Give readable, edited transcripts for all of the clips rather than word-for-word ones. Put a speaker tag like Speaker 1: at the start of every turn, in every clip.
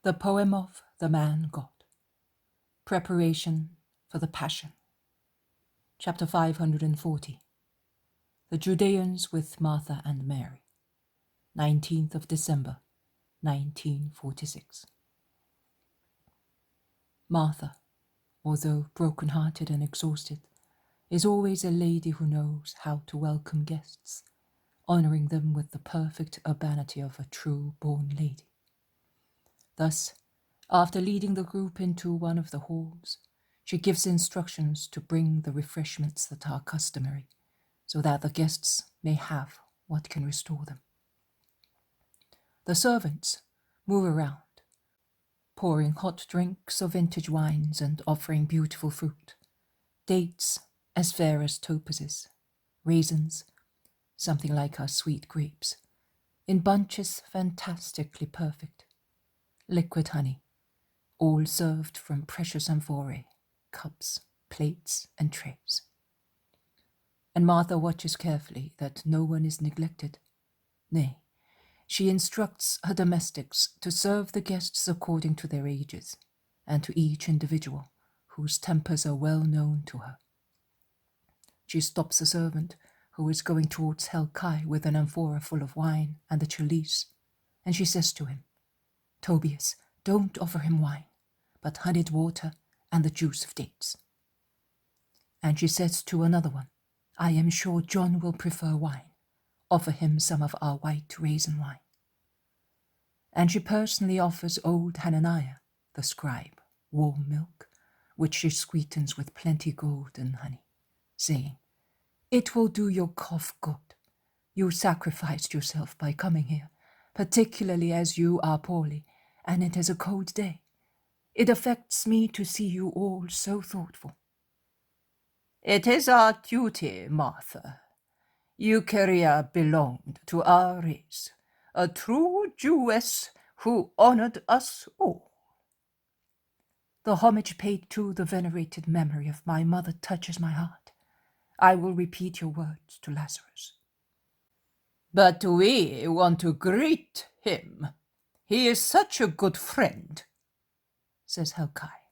Speaker 1: The Poem of the Man God. Preparation for the Passion. Chapter 540. The Judaeans with Martha and Mary. 19th of December, 1946. Martha, although broken-hearted and exhausted, is always a lady who knows how to welcome guests, honoring them with the perfect urbanity of a true-born lady. Thus, after leading the group into one of the halls, she gives instructions to bring the refreshments that are customary, so that the guests may have what can restore them. The servants move around, pouring hot drinks of vintage wines and offering beautiful fruit, dates as fair as topazes, raisins, something like our sweet grapes, in bunches fantastically perfect, liquid honey, all served from precious amphorae, cups, plates, and trays. And Martha watches carefully that no one is neglected. Nay, she instructs her domestics to serve the guests according to their ages, and to each individual whose tempers are well known to her. She stops a servant who is going towards Helkai with an amphora full of wine and a chalice, and she says to him, "Tobias, don't offer him wine, but honeyed water and the juice of dates." And she says to another one, "I am sure John will prefer wine. Offer him some of our white raisin wine." And she personally offers old Hananiah, the scribe, warm milk, which she sweetens with plenty gold and honey, saying, "It will do your cough good. You sacrificed yourself by coming here, particularly as you are poorly, and it is a cold day. It affects me to see you all so thoughtful." "It is our duty, Martha. Eucharia belonged to our race, a true Jewess who honored us all." "The homage paid to the venerated memory of my mother touches my heart. I will repeat your words to Lazarus." "But we want to greet him. He is such a good friend," says Helkai,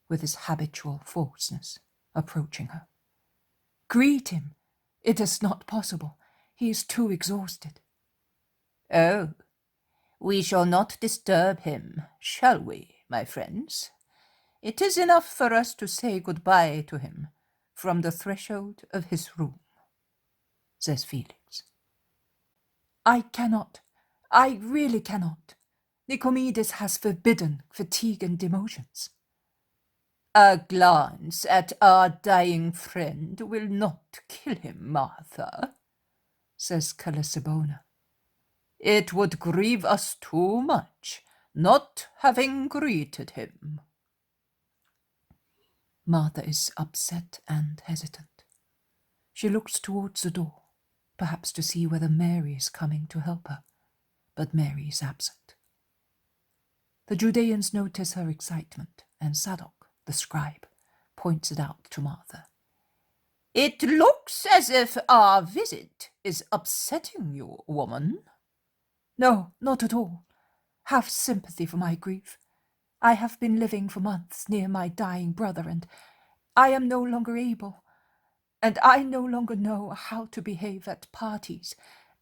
Speaker 1: with his habitual falseness, approaching her. "Greet him. It is not possible. He is too exhausted." "Oh, we shall not disturb him, shall we, my friends? It is enough for us to say goodbye to him from the threshold of his room," says Felix. "I cannot. I really cannot. Nicomedes has forbidden fatigue and demotions." "A glance at our dying friend will not kill him, Martha," says Callisibona. "It would grieve us too much not having greeted him." Martha is upset and hesitant. She looks towards the door, perhaps to see whether Mary is coming to help her, but Mary is absent. The Judeans notice her excitement, and Zadok, the scribe, points it out to Martha. "It looks as if our visit is upsetting you, woman." "No, not at all. Have sympathy for my grief. I have been living for months near my dying brother, and I am no longer able, and I no longer know how to behave at parties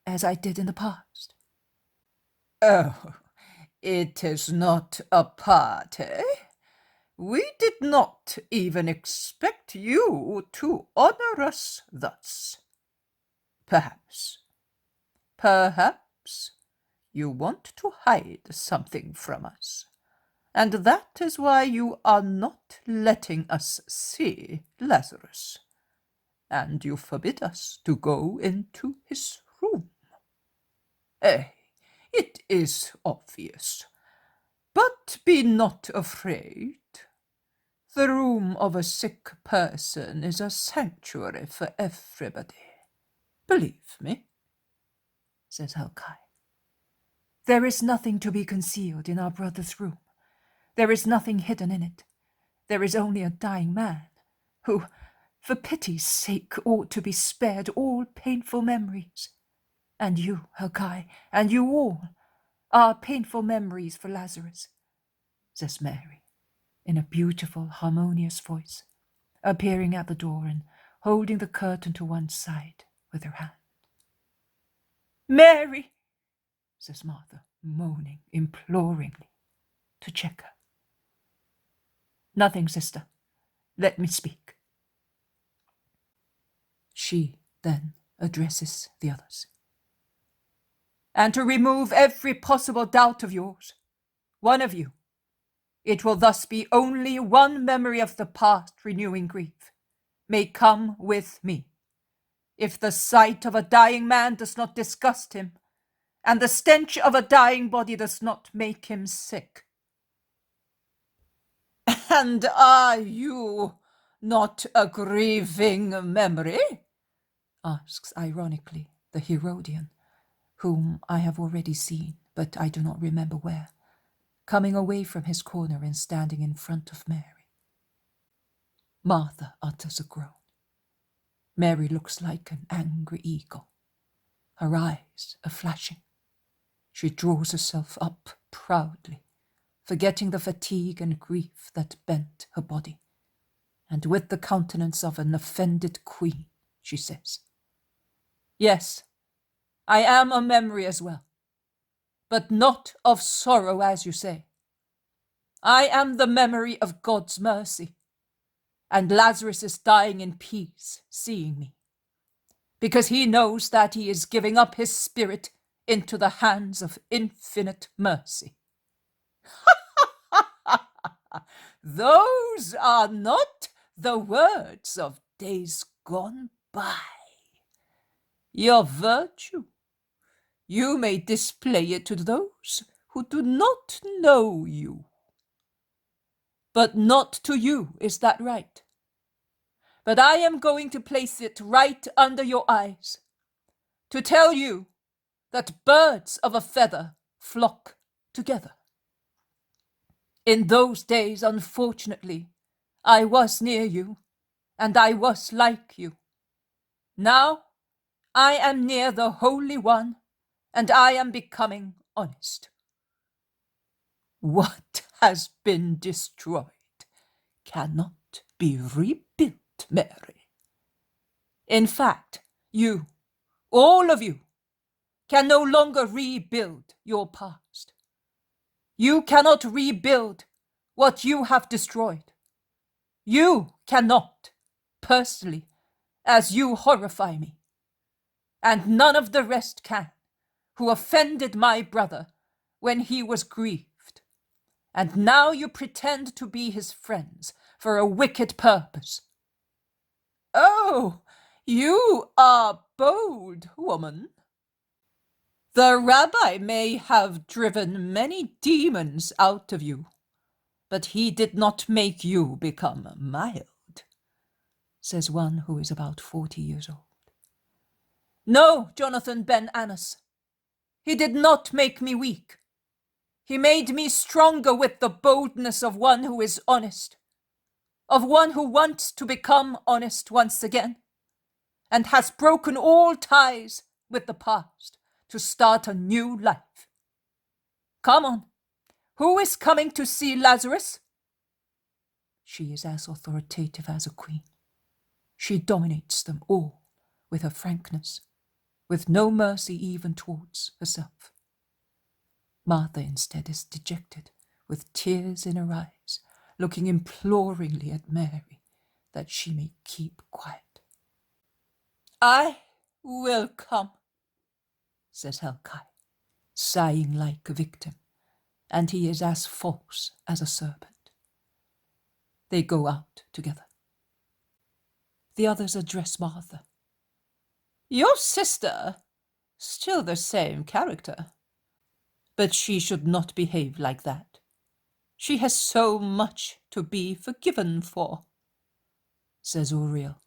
Speaker 1: as I did in the past." "Oh, it is not a party. We did not even expect you to honor us thus. Perhaps you want to hide something from us, and that is why you are not letting us see Lazarus, and you forbid us to go into his room. It is obvious, but be not afraid. The room of a sick person is a sanctuary for everybody. Believe me," says Helkai. "There is nothing to be concealed in our brother's room. There is nothing hidden in it. There is only a dying man, who, for pity's sake, ought to be spared all painful memories. And you, Helkai, and you all, are painful memories for Lazarus. says Mary, in a beautiful, harmonious voice, appearing at the door and holding the curtain to one side with her hand. Mary, says Martha, moaning imploringly, to check her. Nothing, sister. Let me speak. She then addresses the others. And to remove every possible doubt of yours, one of you, it will thus be only one memory of the past renewing grief, may come with me, if the sight of a dying man does not disgust him, and the stench of a dying body does not make him sick. And are you not a grieving memory? Asks ironically the Herodian, whom I have already seen, but I do not remember where, coming away from his corner and standing in front of Mary. Martha utters a groan. Mary looks like an angry eagle. Her eyes are flashing. She draws herself up proudly, forgetting the fatigue and grief that bent her body, and with the countenance of an offended queen, she says, Yes, I am a memory as well, but not of sorrow, as you say. I am the memory of God's mercy, and Lazarus is dying in peace, seeing me, because he knows that he is giving up his spirit into the hands of infinite mercy. Those are not the words of days gone by. Your virtue, you may display it to those who do not know you. But not to you, is that right? But I am going to place it right under your eyes, to tell you that birds of a feather flock together. In those days, unfortunately, I was near you, and I was like you. Now I am near the Holy One, and I am becoming honest. What has been destroyed cannot be rebuilt, Mary. In fact, you, all of you, can no longer rebuild your past. You cannot rebuild what you have destroyed. You cannot, personally, as you horrify me. And none of the rest can, who offended my brother when he was grieved. And now you pretend to be his friends for a wicked purpose. Oh, you are bold, woman. The rabbi may have driven many demons out of you, but he did not make you become mild, says one who is about 40 years old. No, Jonathan ben Annas, he did not make me weak. He made me stronger with the boldness of one who is honest, of one who wants to become honest once again, and has broken all ties with the past to start a new life. Come on, who is coming to see Lazarus? She is as authoritative as a queen. She dominates them all with her frankness, with no mercy even towards herself. Martha instead is dejected, with tears in her eyes, looking imploringly at Mary that she may keep quiet. I will come, says Helkai, sighing like a victim, and he is as false as a serpent. They go out together. The others address Martha. Your sister, still the same character, but she should not behave like that. She has so much to be forgiven for, says Uriel,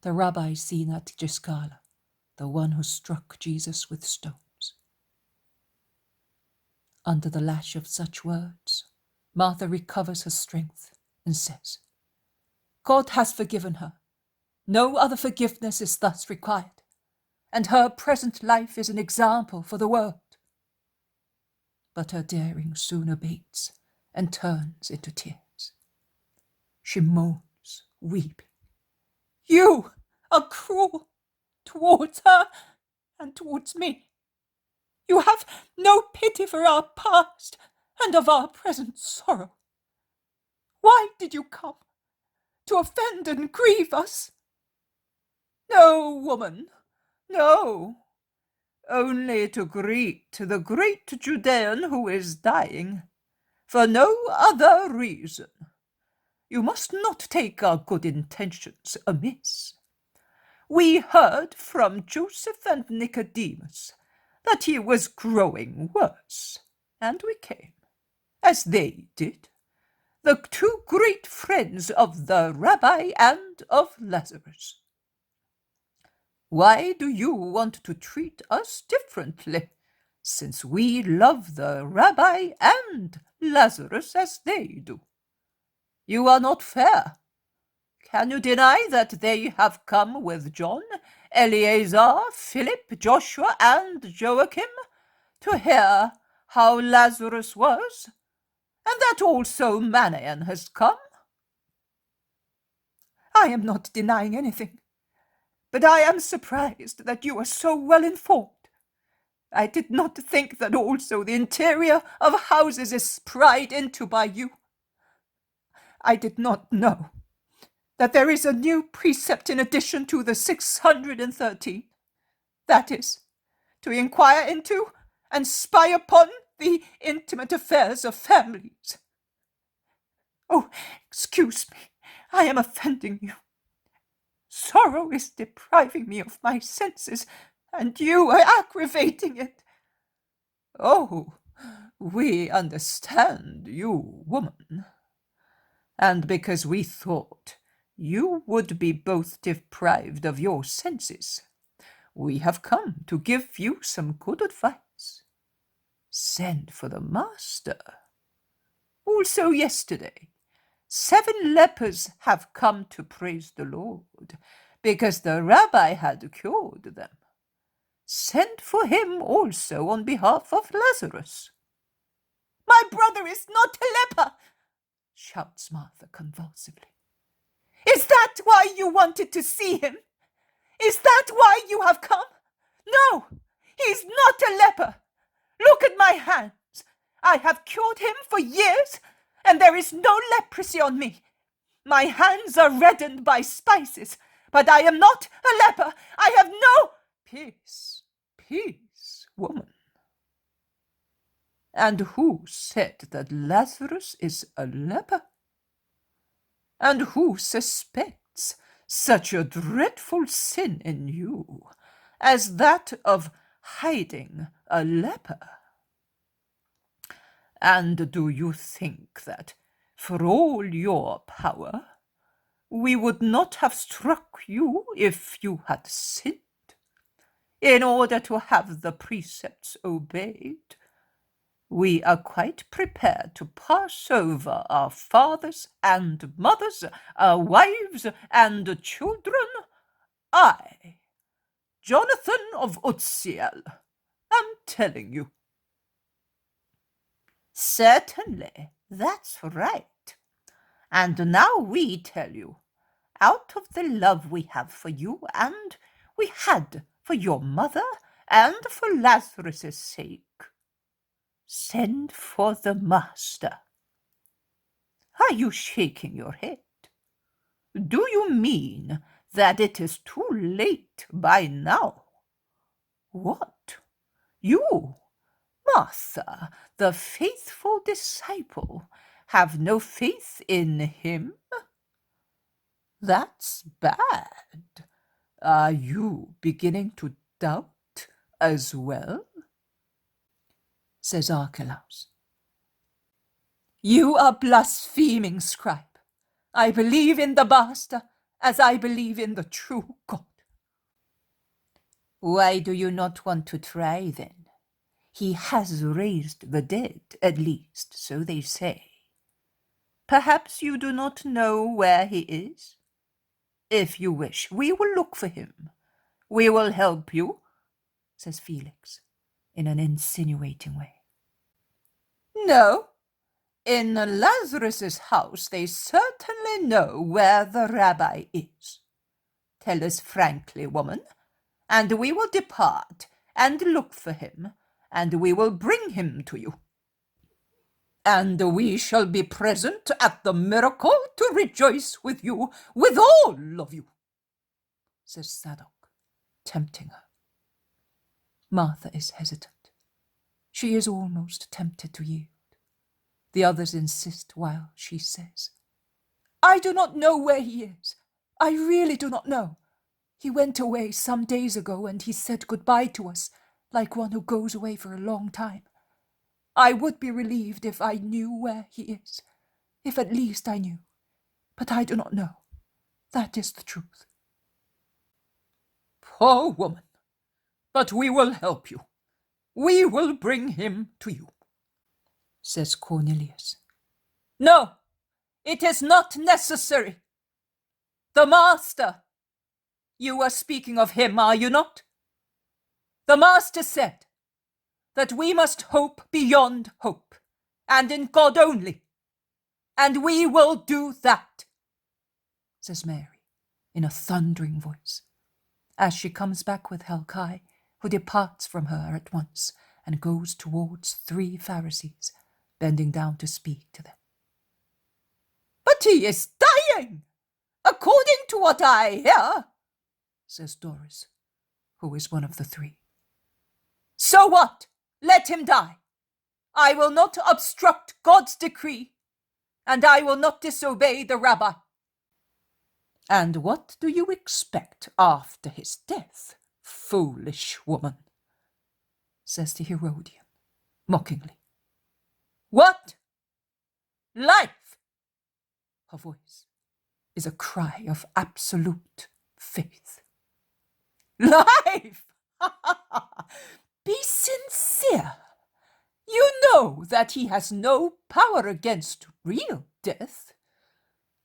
Speaker 1: the rabbi seen at Giscala, the one who struck Jesus with stones. Under the lash of such words, Martha recovers her strength and says, God has forgiven her. No other forgiveness is thus required, and her present life is an example for the world. But her daring soon abates and turns into tears. She moans, weeping. You are cruel towards her and towards me. You have no pity for our past and of our present sorrow. Why did you come? To offend and grieve us? No, woman, no. Only to greet the great Judean who is dying, for no other reason. You must not take our good intentions amiss. We heard from Joseph and Nicodemus that he was growing worse, and we came, as they did, the two great friends of the Rabbi and of Lazarus. Why do you want to treat us differently, since we love the Rabbi and Lazarus as they do? You are not fair. Can you deny that they have come with John, Eleazar, Philip, Joshua, and Joachim to hear how Lazarus was, and that also Manaen has come? I am not denying anything, but I am surprised that you are so well informed. I did not think that also the interior of houses is pried into by you. I did not know that there is a new precept in addition to the 613. That is, to inquire into and spy upon the intimate affairs of families. Oh, excuse me, I am offending you. Sorrow is depriving me of my senses, and you are aggravating it. Oh, we understand you, woman. And because we thought you would be both deprived of your senses, we have come to give you some good advice. Send for the master. Also yesterday, 7 lepers have come to praise the Lord, because the Rabbi had cured them. Send for him also on behalf of Lazarus. My brother is not a leper, shouts Martha convulsively. Is that why you wanted to see him? Is that why you have come? No, he's not a leper. Look at my hands. I have cured him for years, and there is no leprosy on me. My hands are reddened by spices, but I am not a leper. I have no... Peace, woman. And who said that Lazarus is a leper? And who suspects such a dreadful sin in you as that of hiding a leper? And do you think that, for all your power, we would not have struck you if you had sinned? In order to have the precepts obeyed, we are quite prepared to pass over our fathers and mothers, our wives and children. I, Jonathan of Uzziel, am telling you. Certainly, that's right. And now we tell you, out of the love we have for you and we had for your mother and for Lazarus' sake, send for the master. Are you shaking your head? Do you mean that it is too late by now? What? You, Martha, the faithful disciple, have no faith in him? That's bad. Are you beginning to doubt as well? Says Archelaus. You are blaspheming, scribe. I believe in the master as I believe in the true God. Why do you not want to try then? He has raised the dead, at least, so they say. Perhaps you do not know where he is? If you wish, we will look for him. We will help you, says Felix, in an insinuating way. No, In Lazarus's house they certainly know where the rabbi is. Tell us frankly, woman, and we will depart and look for him, and we will bring him to you. And we shall be present at the miracle to rejoice with you, with all of you, says Zadok, tempting her. Martha is hesitant. She is almost tempted to yield. The others insist while she says, I do not know where he is. I really do not know. He went away some days ago and he said goodbye to us, like one who goes away for a long time. I would be relieved if I knew where he is, if at least I knew. But I do not know. That is the truth. Poor woman, but we will help you. We will bring him to you, says Cornelius. No, it is not necessary. The Master. You are speaking of him, are you not? The Master said that we must hope beyond hope, and in God only. And we will do that, says Mary, in a thundering voice, as she comes back with Helkai, who departs from her at once and goes towards 3 Pharisees, bending down to speak to them. But he is dying, according to what I hear, says Doris, who is one of the 3. So what? Let him die. I will not obstruct God's decree, and I will not disobey the rabbi. And what do you expect after his death, foolish woman? Says the Herodian, mockingly. What? Life! Her voice is a cry of absolute faith. Life! Be sincere. You know that he has no power against real death.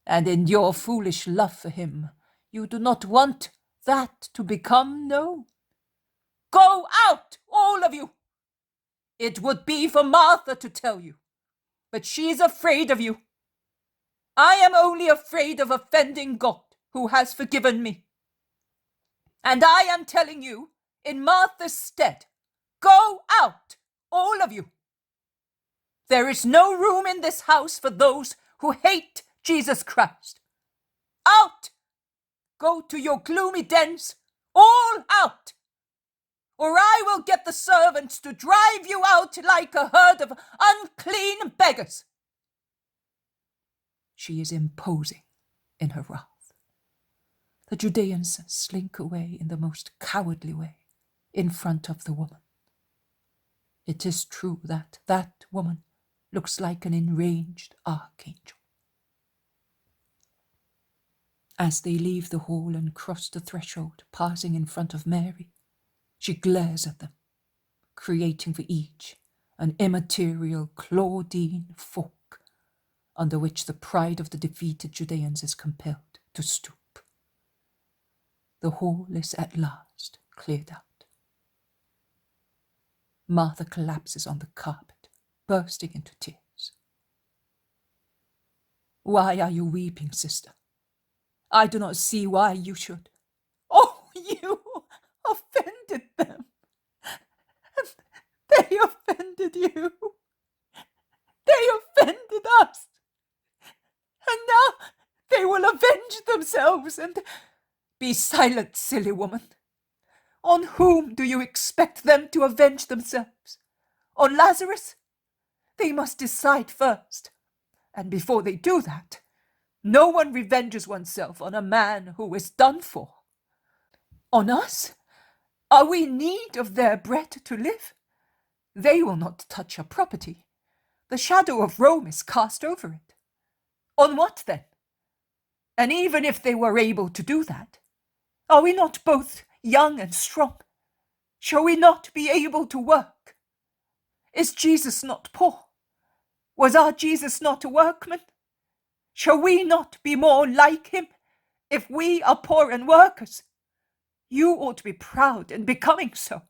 Speaker 1: And in your foolish love for him, you do not want that to become known. Go out, all of you! It would be for Martha to tell you, but she is afraid of you. I am only afraid of offending God, who has forgiven me. And I am telling you, in Martha's stead, go out, all of you. There is no room in this house for those who hate Jesus Christ. Out! Go to your gloomy dens, all out! Or I will get the servants to drive you out like a herd of unclean beggars. She is imposing in her wrath. The Judaeans slink away in the most cowardly way in front of the woman. It is true that that woman looks like an enraged archangel. As they leave the hall and cross the threshold, passing in front of Mary, she glares at them, creating for each an immaterial Claudine fork, under which the pride of the defeated Judeans is compelled to stoop. The hall is at last cleared out. Martha collapses on the carpet, bursting into tears. Why are you weeping, sister? I do not see why you should. Oh, you offended them. They offended you. They offended us. And now they will avenge themselves and... Be silent, silly woman. On whom do you expect them to avenge themselves? On Lazarus? They must decide first. And before they do that, no one revenges oneself on a man who is done for. On us? Are we in need of their bread to live? They will not touch our property. The shadow of Rome is cast over it. On what then? And even if they were able to do that, are we not both young and strong? Shall we not be able to work? Is Jesus not poor? Was our Jesus not a workman? Shall we not be more like him if we are poor and workers? You ought to be proud in becoming so.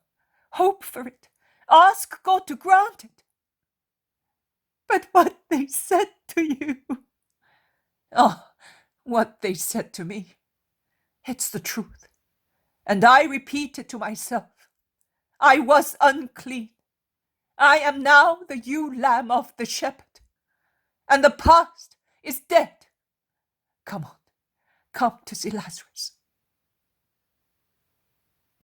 Speaker 1: Hope for it. Ask God to grant it. but what they said to you. Oh, what they said to me. It's the truth. And I repeat it to myself. I was unclean. I am now the ewe lamb of the shepherd. And the past is dead. Come on, come to see Lazarus.